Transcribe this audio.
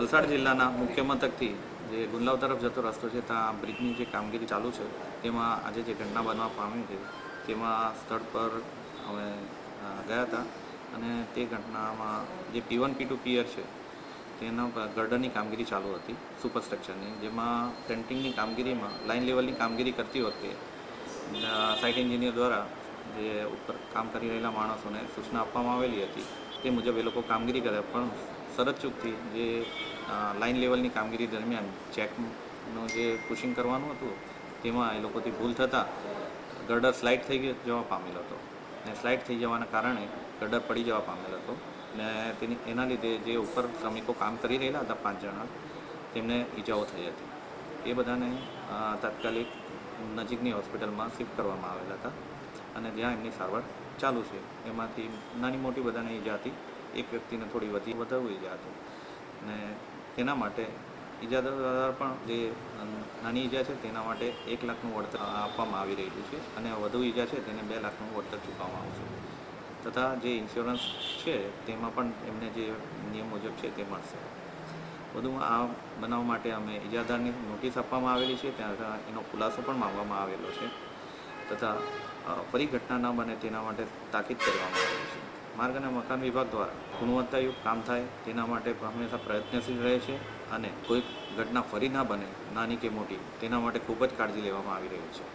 વલસાડ જિલ્લાના મુખ્ય મથકથી જે ગુંદલાવ તરફ જતો રસ્તો છે ત્યાં બ્રિજની જે કામગીરી ચાલુ છે તેમાં આજે જે ઘટના બનવા પામી છે તેમાં સ્થળ પર અમે ગયા હતા અને તે ઘટનામાં જે P1 P2 પિયર છે તેના ગર્ડરની કામગીરી ચાલુ હતી સુપરસ્ટ્રક્ચરની, જેમાં પ્લેન્ટિંગની કામગીરીમાં લાઇન લેવલની કામગીરી કરતી વખતે સાઇટ એન્જિનિયર દ્વારા જે ઉપર કામ કરી રહેલા માણસોને સૂચના આપવામાં આવેલી હતી તે મુજબ એ લોકો કામગીરી કરે, પણ શરત ચૂકથી જે લાઇન લેવલની કામગીરી દરમિયાન ચેકનું જે પુશિંગ કરવાનું હતું તેમાં એ લોકોથી ભૂલ થતાં ગર્ડર સ્લાઇડ થઈ જવા પામેલ હતો અને સ્લાઇડ થઈ જવાના કારણે ગર્ડર પડી જવા પામેલ હતો ને એના લીધે જે ઉપર શ્રમિકો કામ કરી રહેલા હતા 5 જણા તેમને ઈજાઓ થઈ હતી. એ બધાને તાત્કાલિક નજીકની હોસ્પિટલમાં શિફ્ટ કરવામાં આવેલા હતા અને જ્યાં એમની સારવાર ચાલુ છે. એમાંથી નાની મોટી બધાને ઈજા હતી, એક વ્યક્તિને થોડી વધુ ઈજા હતી અને તેના માટે ઈજાદાર પણ જે નાની ઈજા છે તેના માટે 1 લાખનું વળતર આપવામાં આવી રહ્યું છે અને વધુ ઈજા છે તેને 2 લાખનું વળતર ચૂકવવામાં આવશે તથા જે ઇન્સ્યોરન્સ છે તેમાં પણ એમને જે નિયમ મુજબ છે તે મળશે. વધુમાં આ બનાવ માટે અમે ઈજાદારની નોટિસ આપવામાં આવેલી છે, ત્યાં એનો ખુલાસો પણ માંગવામાં આવેલો છે તથા ફરી ઘટના ન બને તેના માટે તાકીદ કરવામાં આવેલી છે. માર્ગ અને મકાન વિભાગ દ્વારા ગુણવત્તાયુક્ત કામ થાય તેના માટે હંમેશા પ્રયત્નશીલ રહે છે અને કોઈ ઘટના ફરી ના બને નાની કે મોટી તેના માટે ખૂબ જ કાળજી લેવામાં આવી રહી છે.